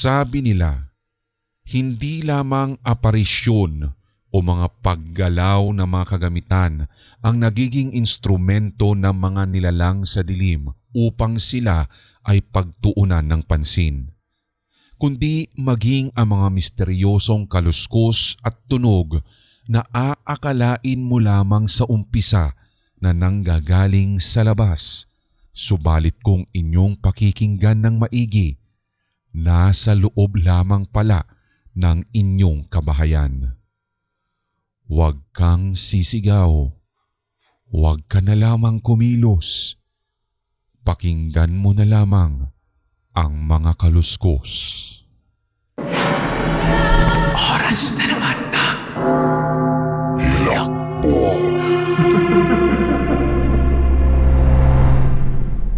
Sabi nila, hindi lamang aparisyon o mga paggalaw ng mga kagamitan ang nagiging instrumento ng mga nilalang sa dilim upang sila ay pagtuunan ng pansin, kundi maging ang mga misteryosong kaluskos at tunog na aakalain mo lamang sa umpisa na nanggagaling sa labas. Subalit kung inyong pakikinggan ng maigi, nasa loob lamang pala ng inyong kabahayan. Huwag kang sisigaw. Huwag ka na lamang kumilos. Pakinggan mo na lamang ang mga kaluskos. Oras na naman na Hilakbo.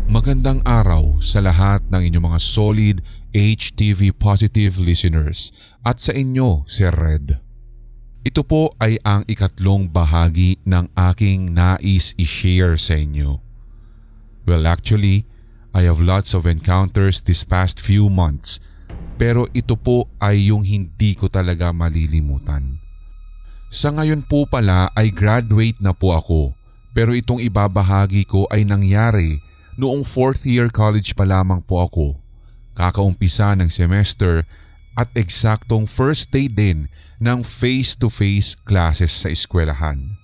Magandang araw sa lahat ng inyong mga solid HTV positive listeners at sa inyo, Sir Red. Ito po ay ang ikatlong bahagi ng aking nais i-share sa inyo. Well, actually, I have lots of encounters this past few months, pero ito po ay yung hindi ko talaga malilimutan. Sa ngayon po pala ay graduate na po ako, pero itong ibabahagi ko ay nangyari noong 4th year college pa lamang po ako. Kakaumpisa ng semester at eksaktong first day din ng face-to-face classes sa eskwelahan.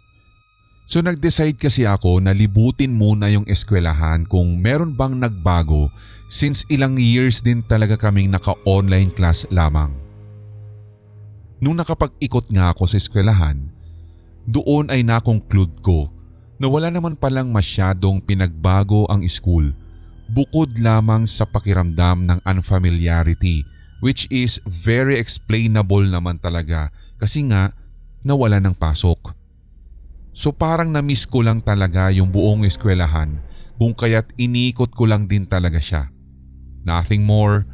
So nag-decide kasi ako na libutin muna yung eskwelahan kung meron bang nagbago since ilang years din talaga kaming naka-online class lamang. Nung nakapag-ikot nga ako sa eskwelahan, doon ay na-conclude ko na wala naman palang masyadong pinagbago ang school bukod lamang sa pakiramdam ng unfamiliarity, which is very explainable naman talaga kasi nga nawala ng pasok. So parang na-miss ko lang talaga yung buong eskwelahan kung kaya't inikot ko lang din talaga siya. Nothing more,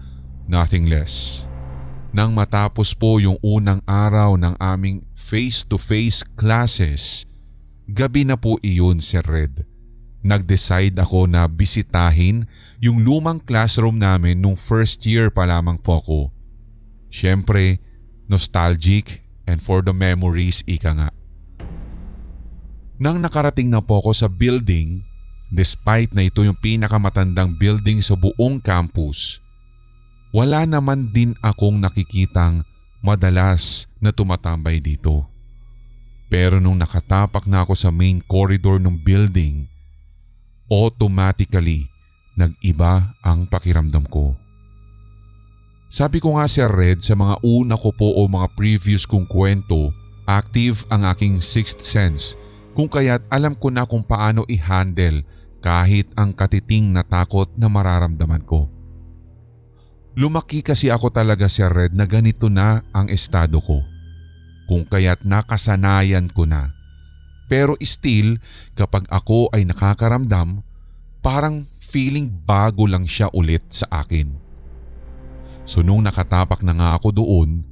nothing less. Nang matapos po yung unang araw ng aming face-to-face classes, gabi na po iyon, Sir Red. Nag-decide ako na bisitahin yung lumang classroom namin nung first year pa lamang po ako. Siyempre, nostalgic and for the memories ika nga. Nang nakarating na po ako sa building, despite na ito yung pinakamatandang building sa buong campus, wala naman din akong nakikitang madalas na tumatambay dito. Pero nung nakatapak na ako sa main corridor ng building, automatically nag-iba ang pakiramdam ko. Sabi ko nga, Sir Red, sa mga una ko po o mga previous kong kwento, active ang aking sixth sense kung kaya't alam ko na kung paano i-handle kahit ang katiting na takot na mararamdaman ko. Lumaki kasi ako talaga, Sir Red, na ganito na ang estado ko. Kung kaya't nakasanayan ko na. Pero still, kapag ako ay nakakaramdam, parang feeling bago lang siya ulit sa akin. So nung nakatapak na nga ako doon,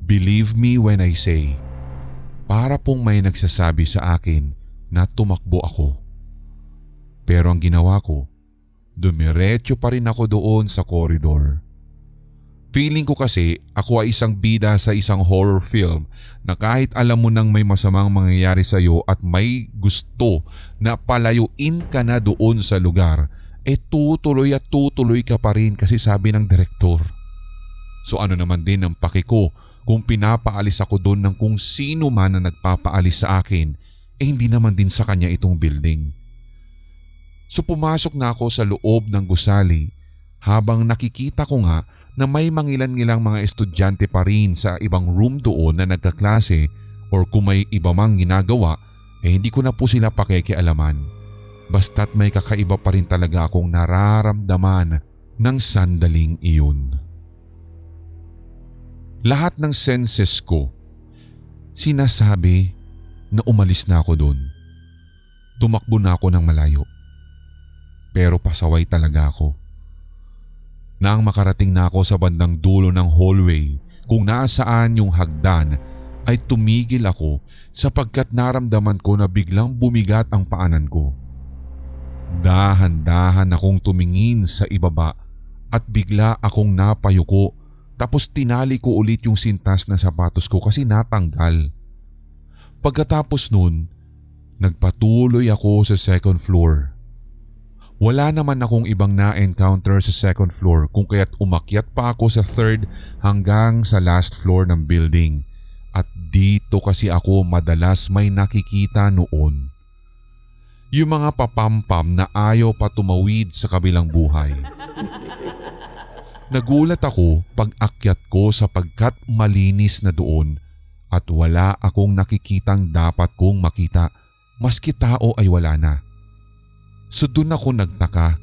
believe me when I say, para pong may nagsasabi sa akin na tumakbo ako. Pero ang ginawa ko, dumiretso pa rin ako doon sa corridor. Feeling ko kasi ako ay isang bida sa isang horror film na kahit alam mo nang may masamang mangyayari sa iyo at may gusto na palayuin ka na doon sa lugar, tutuloy at tutuloy ka pa rin kasi sabi ng direktor. So ano naman din ang paki ko kung pinapaalis ako doon ng kung sino man na nagpapaalis sa akin, hindi naman din sa kanya itong building. So pumasok na ako sa loob ng gusali habang nakikita ko nga na may mangilan-ngilang mga estudyante pa rin sa ibang room doon na nagkaklase or kung may iba mang ginagawa, hindi ko na po sila pakikialaman. Basta't may kakaiba pa rin talaga akong nararamdaman ng sandaling iyon. Lahat ng senses ko, sinasabi na umalis na ako doon. Tumakbo na ako ng malayo. Pero pasaway talaga ako. Nang makarating na ako sa bandang dulo ng hallway kung nasaan yung hagdan ay tumigil ako sapagkat naramdaman ko na biglang bumigat ang paanan ko. Dahan-dahan akong tumingin sa ibaba at bigla akong napayuko Tapos tinali ko ulit yung sintas na sapatos ko kasi natanggal. Pagkatapos nun, nagpatuloy ako sa second floor. Wala naman akong ibang na-encounter sa second floor kung kaya't umakyat pa ako sa third hanggang sa last floor ng building. At dito kasi ako madalas may nakikita noon. Yung mga papampam na ayaw pa tumawid sa kabilang buhay. Nagulat ako pag akyat ko sapagkat malinis na doon at wala akong nakikitang dapat kong makita maski tao ay wala na. So doon ako nagtaka.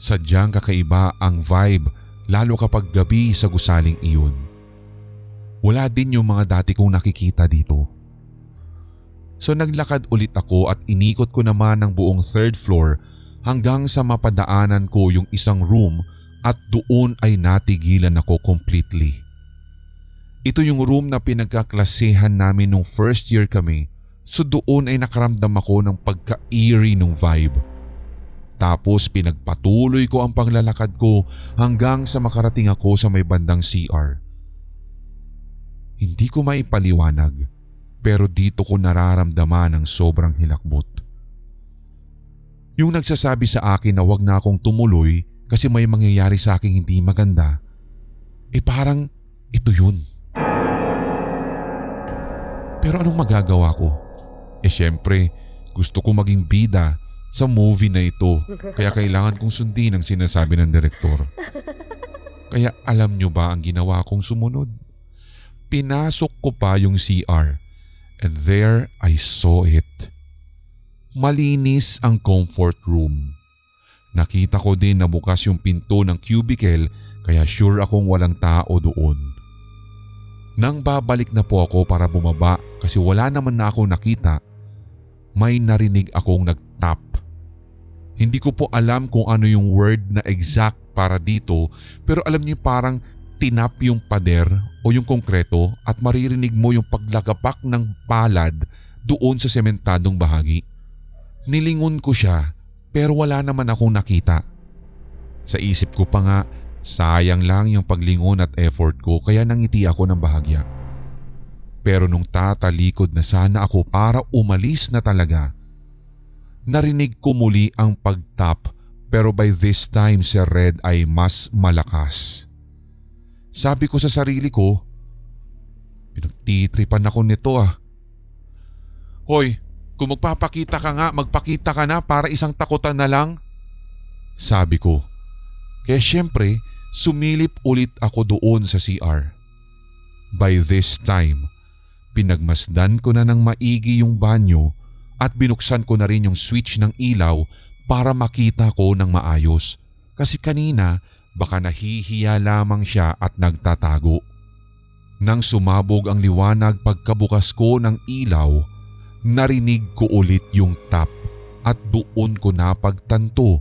Sadyang kakaiba ang vibe lalo kapag gabi sa gusaling iyon. Wala din yung mga dati kong nakikita dito. So naglakad ulit ako at inikot ko naman ang buong third floor hanggang sa mapadaanan ko yung isang room at doon ay natigilan ako completely. Ito yung room na pinagkaklasehan namin nung first year kami, so doon ay nakaramdam ako ng pagka-eerie nung vibe. Tapos pinagpatuloy ko ang panglalakad ko hanggang sa makarating ako sa may bandang CR. Hindi ko maipaliwanag pero dito ko nararamdaman ang sobrang hilakbot. Yung nagsasabi sa akin na wag na akong tumuloy kasi may mangyayari sa akin hindi maganda, parang ito yun. Pero anong magagawa ko? Syempre, gusto ko maging bida sa movie na ito kaya kailangan kong sundin ang sinasabi ng direktor. Kaya alam nyo ba ang ginawa kong sumunod? Pinasok ko pa yung CR and there I saw it. Malinis ang comfort room. Nakita ko din na bukas yung pinto ng cubicle kaya sure akong walang tao doon. Nang babalik na po ako para bumaba kasi wala naman na akong nakita, may narinig akong nag-tap. Hindi ko po alam kung ano yung word na exact para dito pero alam niyo parang tinap yung pader o yung konkreto at maririnig mo yung paglagapak ng palad doon sa sementadong bahagi. Nilingon ko siya pero wala naman akong nakita. Sa isip ko pa nga, sayang lang yung paglingon at effort ko kaya nangiti ako ng bahagya. Pero nung tatalikod na sana ako para umalis na talaga, narinig ko muli ang pagtap pero by this time si Red ay mas malakas. Sabi ko sa sarili ko, pinagtitripan ako nito ah. Hoy, kung magpapakita ka nga, magpakita ka na para isang takutan na lang. Sabi ko. Kaya syempre, sumilip ulit ako doon sa CR. By this time, pinagmasdan ko na ng maigi yung banyo at binuksan ko na rin yung switch ng ilaw para makita ko ng maayos. Kasi kanina, baka nahihiya lamang siya at nagtatago. Nang sumabog ang liwanag pagkabukas ko ng ilaw, narinig ko ulit yung tap at doon ko napagtanto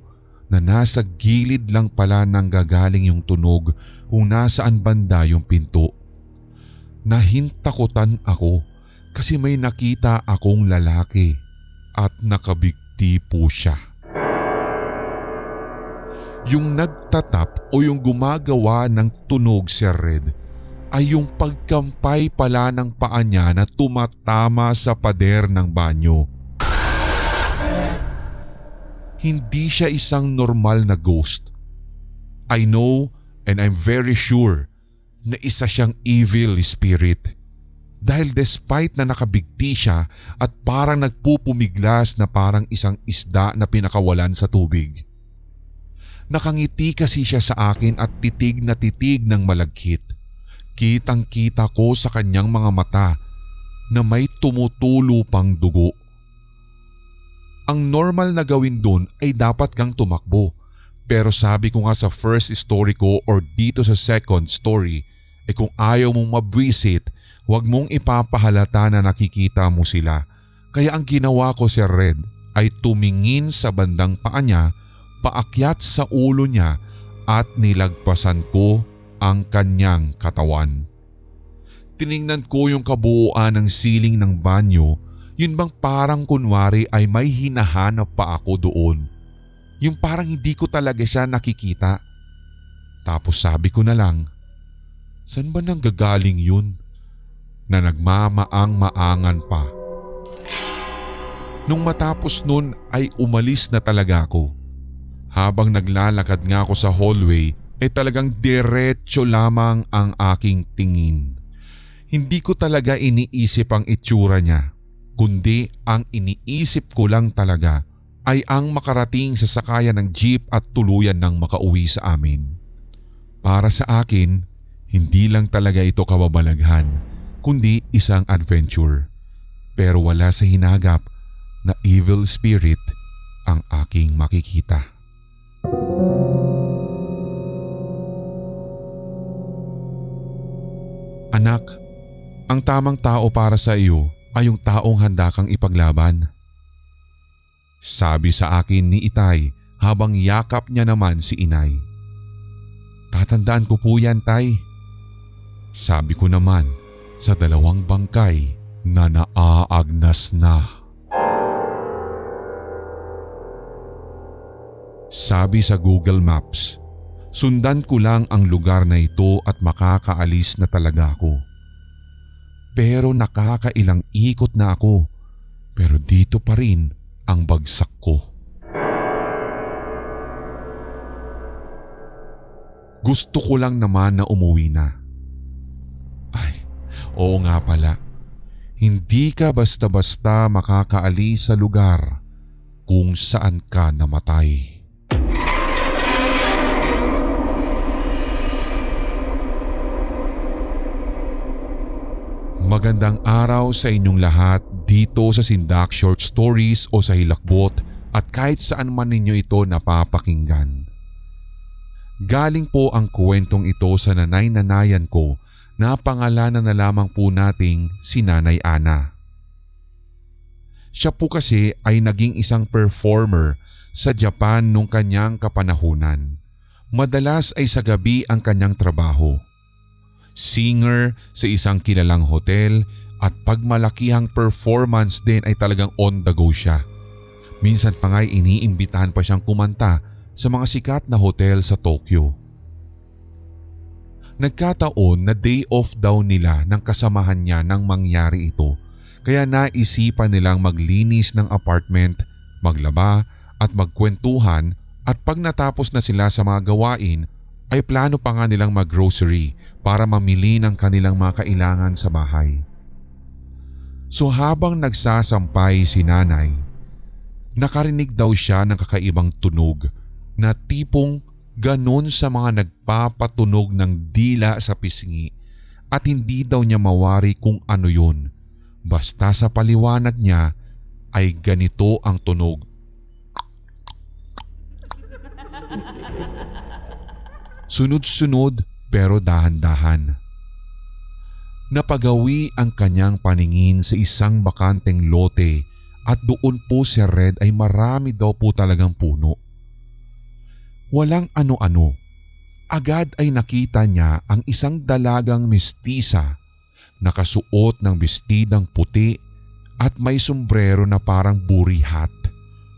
na nasa gilid lang pala nang gagaling yung tunog kung nasaan banda yung pinto. Nahintakutan ako kasi may nakita akong lalaki at nakabigti po siya. Yung nagtatap o yung gumagawa ng tunog si Red ay yung pagkampay pala ng paa niya na tumatama sa pader ng banyo. Hindi siya isang normal na ghost. I know and I'm very sure na isa siyang evil spirit. Dahil despite na nakabigti siya at parang nagpupumiglas na parang isang isda na pinakawalan sa tubig. Nakangiti kasi siya sa akin at titig na titig ng malagkit. Kitang-kita ko sa kanyang mga mata na may tumutulo pang dugo. Ang normal na gawin dun ay dapat kang tumakbo. Pero sabi ko nga sa first story ko or dito sa second story, kung ayaw mong mabwisit, huwag mong ipapahalata na nakikita mo sila. Kaya ang ginawa ko si Red ay tumingin sa bandang paa niya, paakyat sa ulo niya at nilagpasan ko ang kanyang katawan. Tiningnan ko yung kabuuan ng ceiling ng banyo, yun bang parang kunwari ay may hinahanap pa ako doon. Yung parang hindi ko talaga siya nakikita. Tapos sabi ko na lang, San ba nang gagaling yun? Na nagmamaang-maangan pa. Nung matapos nun ay umalis na talaga ako. Habang naglalakad nga ako sa hallway talagang diretso lamang ang aking tingin. Hindi ko talaga iniisip ang itsura niya, kundi ang iniisip ko lang talaga ay ang makarating sa sakayan ng jeep at tuluyan ng makauwi sa amin. Para sa akin, hindi lang talaga ito kababalaghan, kundi isang adventure. Pero wala sa hinagap na evil spirit ang aking makikita. Anak, ang tamang tao para sa iyo ay yung taong handa kang ipaglaban. Sabi sa akin ni Itay habang yakap niya naman si Inay. Tatandaan ko po yan, Tay. Sabi ko naman sa dalawang bangkay na naaagnas na. Sabi sa Google Maps, sundan ko lang ang lugar na ito at makakaalis na talaga ako. Pero nakakailang ikot na ako, pero dito pa rin ang bagsak ko. Gusto ko lang naman na umuwi na. Ay, oo nga pala. Hindi ka basta-basta makakaalis sa lugar kung saan ka namatay. Magandang araw sa inyong lahat dito sa Sindak Short Stories o sa Hilakbot at kahit saan man ninyo ito napapakinggan. Galing po ang kwentong ito sa nanay-nanayan ko na pangalanan na lamang po nating si Nanay Ana. Siya po kasi ay naging isang performer sa Japan nung kanyang kapanahunan. Madalas ay sa gabi ang kanyang trabaho. Singer sa isang kilalang hotel at pagmalakihang performance din ay talagang on the go siya. Minsan pa nga'y iniimbitahan pa siyang kumanta sa mga sikat na hotel sa Tokyo. Nagkataon na day off daw nila ng kasamahan niya nang mangyari ito, kaya naisipan nilang maglinis ng apartment, maglaba at magkwentuhan, at pag natapos na sila sa mga gawain ay plano pa nga nilang mag-grocery para mamili ng kanilang mga kailangan sa bahay. So habang nagsasampay si nanay, nakarinig daw siya ng kakaibang tunog na tipong ganon sa mga nagpapatunog ng dila sa pisngi, at hindi daw niya mawari kung ano yun. Basta sa paliwanag niya ay ganito ang tunog. Sunod-sunod pero dahan-dahan. Napagawi ang kanyang paningin sa isang bakanteng lote at doon po si Red ay marami daw po talagang puno. Walang ano-ano. Agad ay nakita niya ang isang dalagang mestisa, nakasuot ng bestidang puti at may sombrero na parang buri hat.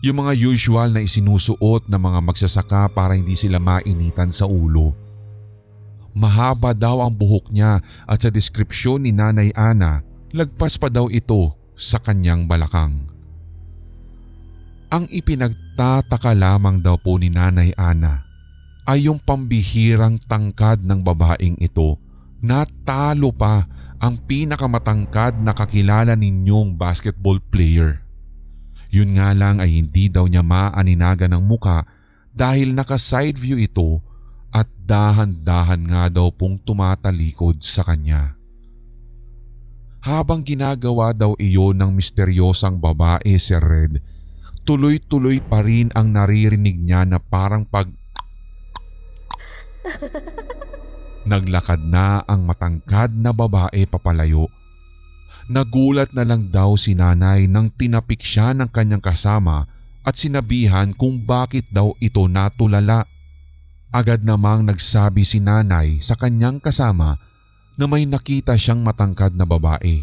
Yung mga usual na isinusuot ng mga magsasaka para hindi sila mainitan sa ulo. Mahaba daw ang buhok niya at sa deskripsyon ni Nanay Ana, lagpas pa daw ito sa kanyang balakang. Ang ipinagtataka lamang daw po ni Nanay Ana ay yung pambihirang tangkad ng babaeng ito na talo pa ang pinakamatangkad na kakilala ninyong basketball player. Yun nga lang ay hindi daw niya maaninaga ng muka dahil naka-side view ito at dahan-dahan nga daw pong tumatalikod sa kanya. Habang ginagawa daw iyon ng misteryosang babae si Red, tuloy-tuloy pa rin ang naririnig niya na parang pag naglakad na ang matangkad na babae papalayo. Nagulat na lang daw si nanay nang tinapik siya ng kanyang kasama at sinabihan kung bakit daw ito natulala. Agad namang nagsabi si nanay sa kanyang kasama na may nakita siyang matangkad na babae.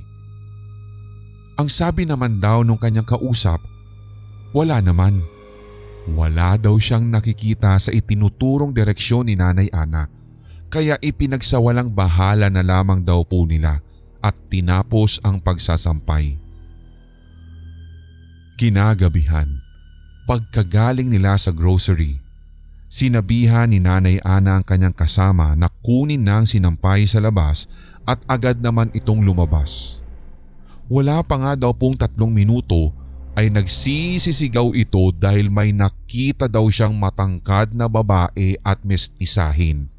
Ang sabi naman daw nung kanyang kausap, wala naman. Wala daw siyang nakikita sa itinuturong direksyon ni Nanay Ana. kaya ipinagsawalang bahala na lamang daw po nila at tinapos ang pagsasampay. Kinagabihan, pagkagaling nila sa grocery, sinabihan ni Nanay Ana ang kanyang kasama na kunin na ang sinampay sa labas at agad naman itong lumabas. Wala pa nga daw pong 3 minuto ay nagsisisigaw ito dahil may nakita daw siyang matangkad na babae at mestisahin.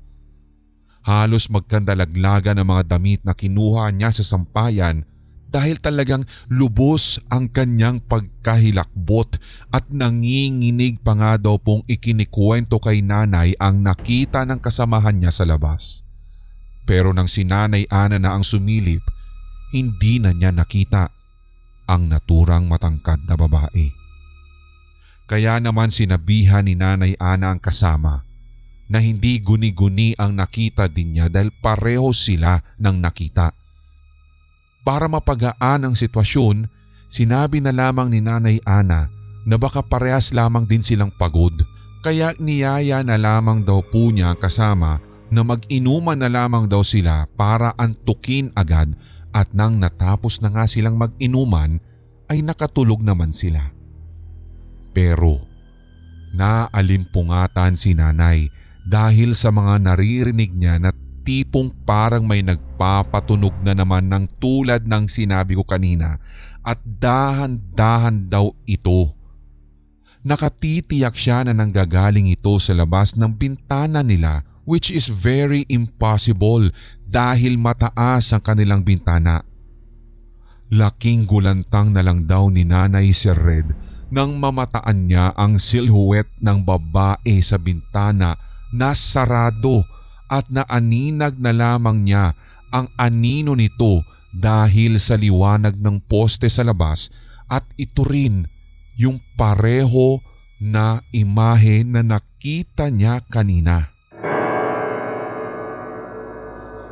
Halos magkandalaglagan ang mga damit na kinuha niya sa sampayan dahil talagang lubos ang kanyang pagkahilakbot at nanginginig pa nga daw pong ikinikwento kay nanay ang nakita ng kasamahan niya sa labas. Pero nang si Nanay Ana na ang sumilip, hindi na niya nakita ang naturang matangkad na babae. Kaya naman sinabihan ni Nanay Ana ang kasama na hindi guni-guni ang nakita din niya dahil pareho sila ng nakita. Para mapagaan ang sitwasyon, sinabi na lamang ni Nanay Ana na baka parehas lamang din silang pagod, kaya niyaya na lamang daw po niya kasama na mag-inuman na lamang daw sila para antukin agad, at nang natapos na nga silang mag-inuman ay nakatulog naman sila. Pero naalimpungatan si nanay dahil sa mga naririnig niya na tipong parang may nagpapatunog na naman ng tulad ng sinabi ko kanina at dahan-dahan daw ito. Nakatitiyak siya na nanggagaling ito sa labas ng bintana nila, which is very impossible dahil mataas ang kanilang bintana. Laking gulantang na lang daw ni Nanay Sir Red nang mamataan niya ang silhouette ng babae sa bintana na sarado at naaninag na lamang niya ang anino nito dahil sa liwanag ng poste sa labas, at ito rin yung pareho na imahe na nakita niya kanina.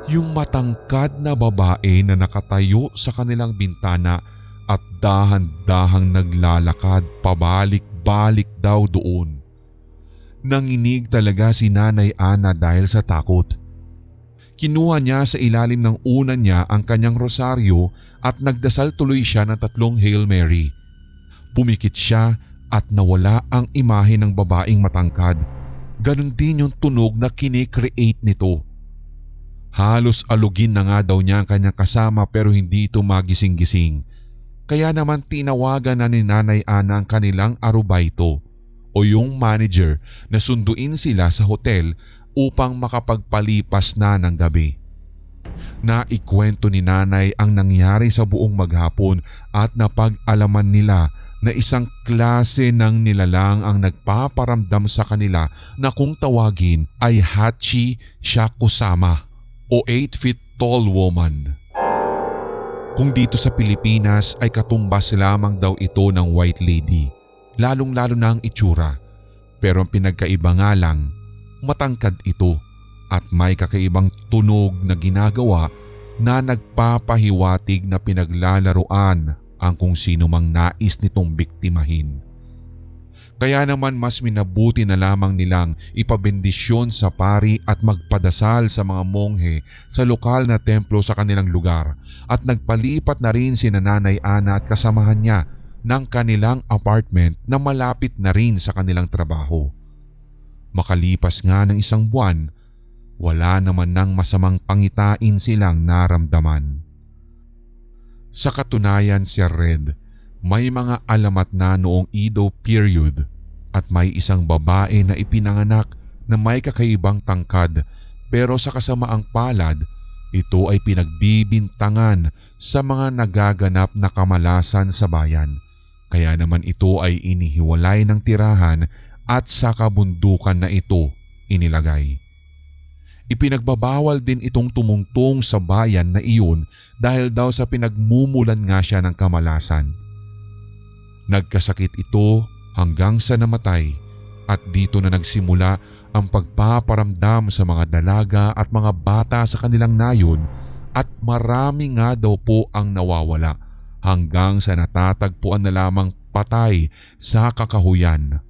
Yung matangkad na babae na nakatayo sa kanilang bintana at dahan-dahang naglalakad pabalik-balik daw doon. Nanginig talaga si Nanay Ana dahil sa takot. Kinuha niya sa ilalim ng unan niya ang kanyang rosaryo at nagdasal tuloy siya ng 3 Hail Mary. Pumikit siya at nawala ang imahe ng babaeng matangkad. Ganon din yung tunog na kine-create nito. Halos alugin na nga daw niya ang kanyang kasama pero hindi ito magising-gising. Kaya naman tinawagan na ni Nanay Ana ang kanilang arubaito o yung manager na sunduin sila sa hotel upang makapagpalipas na ng gabi. Naikwento ni nanay ang nangyari sa buong maghapon at napag-alaman nila na isang klase ng nilalang ang nagpaparamdam sa kanila na kung tawagin ay Hachi Shakusama o 8 feet tall woman. Kung dito sa Pilipinas ay katumbas lamang daw ito ng white lady, lalong-lalo na ang itsura. Pero ang pinagkaiba nga lang, matangkad ito at may kakaibang tunog na ginagawa na nagpapahiwatig na pinaglalaruan ang kung sino mang nais nitong biktimahin. Kaya naman mas minabuti na lamang nilang ipabendisyon sa pari at magpadasal sa mga monghe sa lokal na templo sa kanilang lugar, at nagpalipat na rin si Nanay Ana at kasamahan niya ng kanilang apartment na malapit na rin sa kanilang trabaho. Makalipas nga ng 1 buwan, wala naman ng masamang pangitain silang naramdaman. Sa katunayan, Sir Red, may mga alamat na noong Edo period at may isang babae na ipinanganak na may kakaibang tangkad, pero sa kasamaang palad, ito ay pinagbibintangan sa mga nagaganap na kamalasan sa bayan. Kaya naman ito ay inihiwalay ng tirahan at sa kabundukan na ito inilagay. Ipinagbabawal din itong tumungtong sa bayan na iyon dahil daw sa pinagmumulan nga siya ng kamalasan. Nagkasakit ito hanggang sa namatay, at dito na nagsimula ang pagpaparamdam sa mga dalaga at mga bata sa kanilang nayon, at marami nga daw po ang nawawala hanggang sa natatagpuan na lamang patay sa kakahuyan.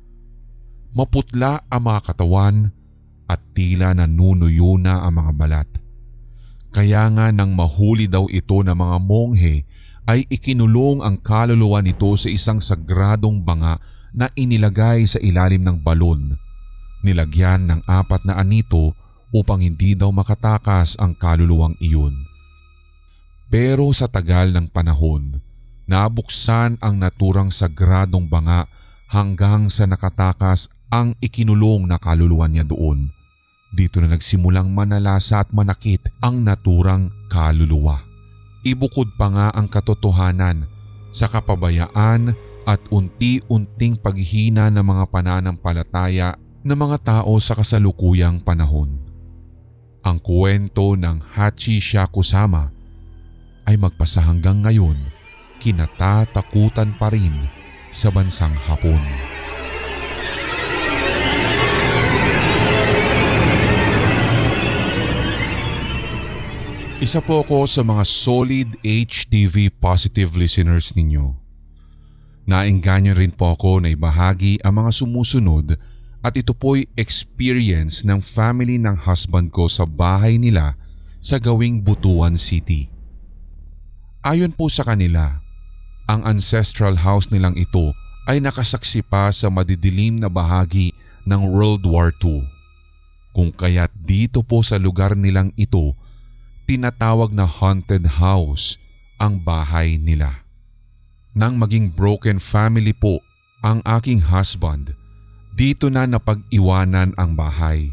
Maputla ang mga katawan at tila nanunuyo na ang mga balat. Kaya nga nang mahuli daw ito ng mga monghe ay ikinulong ang kaluluwa nito sa isang sagradong banga na inilagay sa ilalim ng balon. Nilagyan ng 4 na anito upang hindi daw makatakas ang kaluluwang iyon. Pero sa tagal ng panahon, nabuksan ang naturang sagradong banga hanggang sa nakatakas ang ikinulong na kaluluwa niya doon. Dito na nagsimulang manalasa at manakit ang naturang kaluluwa. Ibukod pa nga ang katotohanan sa kapabayaan at unti-unting paghihina ng mga pananampalataya ng mga tao sa kasalukuyang panahon. Ang kwento ng Hachishakusama ay magpasa hanggang ngayon kinatatakutan pa rin sa bansang Hapon. Isa po ako sa mga solid HTV positive listeners ninyo. Naengganyo rin po ako na ibahagi ang mga sumusunod at ito po'y experience ng family ng husband ko sa bahay nila sa gawing Butuan City. Ayon po sa kanila, ang ancestral house nilang ito ay nakasaksi pa sa madidilim na bahagi ng World War II. Kung kaya't dito po sa lugar nilang ito, tinatawag na haunted house ang bahay nila. Nang maging broken family po ang aking husband, dito na napag-iwanan ang bahay.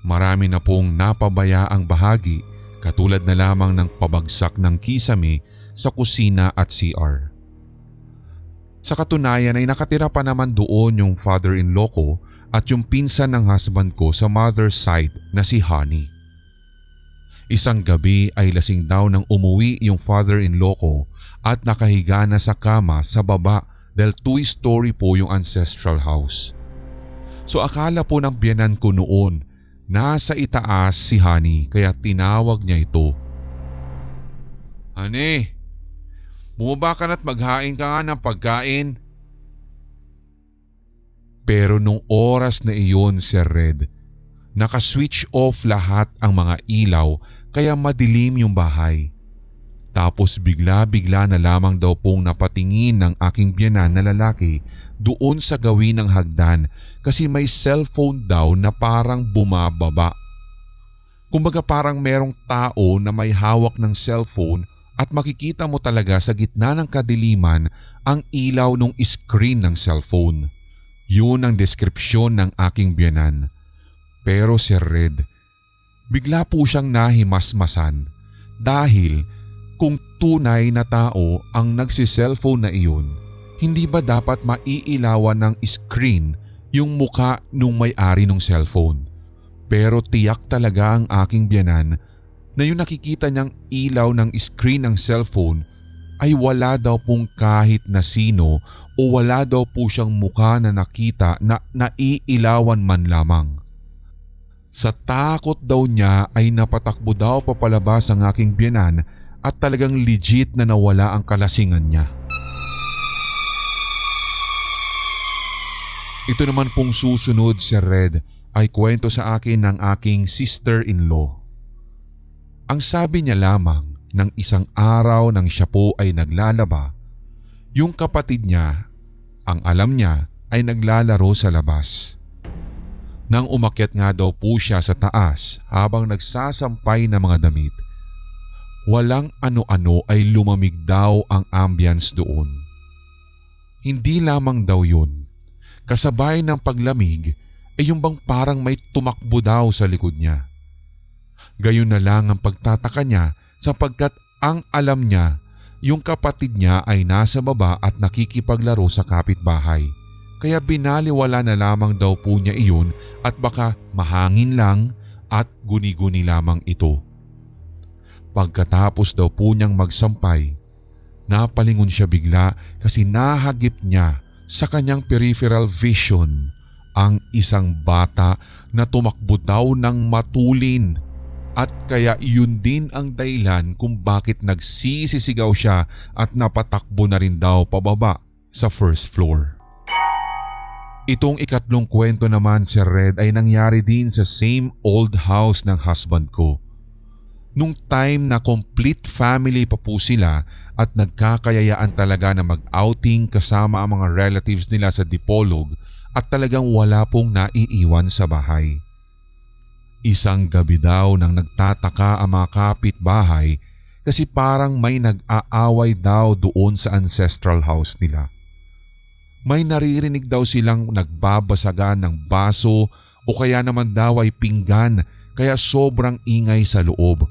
Marami na pong napabaya ang bahagi katulad na lamang ng pabagsak ng kisame sa kusina at CR. Sa katunayan ay nakatira pa naman doon yung father-in-law ko at yung pinsan ng husband ko sa mother's side na si Honey. Isang gabi ay lasing daw nang umuwi yung father-in-law ko at nakahiga na sa kama sa baba dahil 2-story po yung ancestral house. So akala po ng biyanan ko noon nasa itaas si Honey kaya tinawag niya ito. "Honey, bumaba ka na't maghain ka nga ng pagkain." Pero nung oras na iyon, Sir Red, naka-switch off lahat ang mga ilaw kaya madilim yung bahay. Tapos bigla-bigla na lamang daw pong napatingin ng aking biyanan na lalaki doon sa gawin ng hagdan kasi may cellphone daw na parang bumababa. Kumbaga parang merong tao na may hawak ng cellphone at makikita mo talaga sa gitna ng kadiliman ang ilaw ng screen ng cellphone. Yun ang deskripsyon ng aking biyanan. Pero Sir Red, bigla po siyang nahimasmasan dahil kung tunay na tao ang nagsi-cellphone na iyon, hindi ba dapat maiilawan ng screen yung muka nung may-ari ng cellphone? Pero tiyak talaga ang aking biyanan na yung nakikita niyang ilaw ng screen ng cellphone ay wala daw pong kahit na sino o wala daw po siyang muka na nakita na naiilawan man lamang. Sa takot daw niya ay napatakbo daw papalabas ang aking biyanan at talagang legit na nawala ang kalasingan niya. Ito naman pong susunod, Sir Red, ay kwento sa akin ng aking sister-in-law. Ang sabi niya lamang ng isang araw nang siya po ay naglalaba, yung kapatid niya, ang alam niya ay naglalaro sa labas. Nang umakyat nga daw po siya sa taas habang nagsasampay ng mga damit, walang ano-ano ay lumamig daw ang ambience doon. Hindi lamang daw yun, kasabay ng paglamig ay yung bang parang may tumakbo daw sa likod niya. Gayon na lang ang pagtataka niya sapagkat ang alam niya yung kapatid niya ay nasa baba at nakikipaglaro sa kapitbahay. Kaya binaliwala na lamang daw po niya iyon at baka mahangin lang at guni-guni lamang ito. Pagkatapos daw po niyang magsampay, napalingon siya bigla kasi nahagip niya sa kanyang peripheral vision ang isang bata na tumakbo daw ng matulin at kaya yun din ang dahilan kung bakit nagsisisigaw siya at napatakbo na rin daw pababa sa first floor. Itong ikatlong kwento naman, Sir Red, ay nangyari din sa same old house ng husband ko. Nung time na complete family pa po sila at nagkakayayaan talaga na mag-outing kasama ang mga relatives nila sa Dipolog at talagang wala pong naiiwan sa bahay. Isang gabi daw nang nagtataka ang mga kapitbahay kasi parang may nag-aaway daw doon sa ancestral house nila. May naririnig daw silang nagbabasagan ng baso o kaya naman daw ay pinggan kaya sobrang ingay sa loob.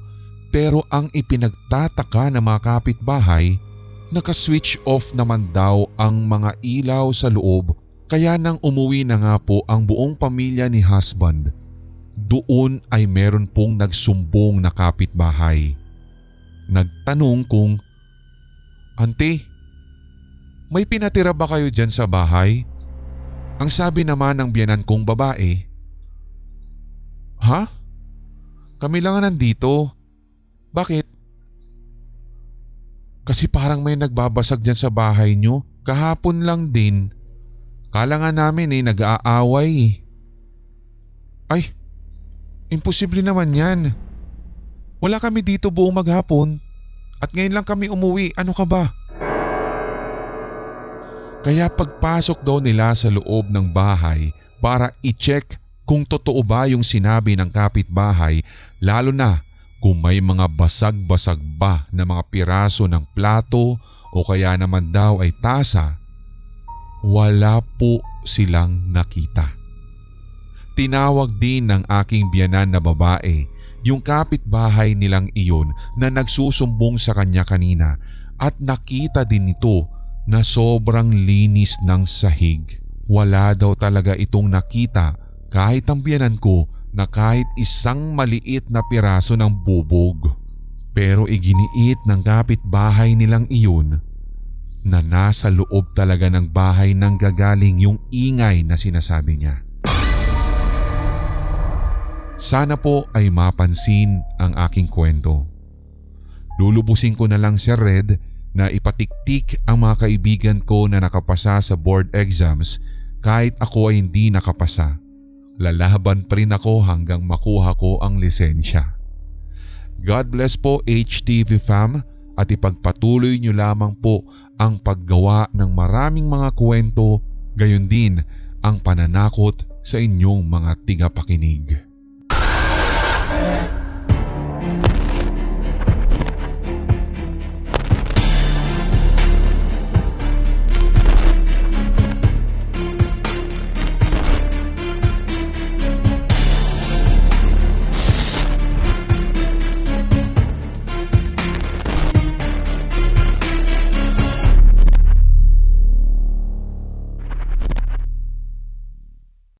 Pero ang ipinagtataka ng mga kapitbahay, naka-switch off naman daw ang mga ilaw sa loob kaya nang umuwi na nga po ang buong pamilya ni husband. Doon ay meron pong nagsumbong na kapitbahay. Nagtanong kung, "Auntie, may pinatira ba kayo dyan sa bahay?" Ang sabi naman ng biyanan kong babae, "Ha? Kami lang nandito. Bakit?" "Kasi parang may nagbabasag dyan sa bahay nyo. Kahapon lang din. Kala nga namin nag-aaway." "Ay, imposible naman yan. Wala kami dito buong maghapon. At ngayon lang kami umuwi. Ano ka ba?" Kaya pagpasok daw nila sa loob ng bahay para i-check kung totoo ba yung sinabi ng kapitbahay, lalo na kung may mga basag-basag ba na mga piraso ng plato o kaya naman daw ay tasa, wala po silang nakita. Tinawag din ng aking biyanan na babae yung kapitbahay nilang iyon na nagsusumbong sa kanya kanina at nakita din nito na sobrang linis ng sahig. Wala daw talaga itong nakita kahit ang biyanan ko na kahit isang maliit na piraso ng bubog. Pero iginiit ng kapitbahay nilang iyon na nasa loob talaga ng bahay nang gagaling yung ingay na sinasabi niya. Sana po ay mapansin ang aking kwento. Lulubusin ko na lang, Sir Red, na ipatiktik ang mga kaibigan ko na nakapasa sa board exams kahit ako ay hindi nakapasa. Lalaban pa rin ako hanggang makuha ko ang lisensya. God bless po HTV fam at ipagpatuloy nyo lamang po ang paggawa ng maraming mga kwento, gayon din ang pananakot sa inyong mga tigapakinig.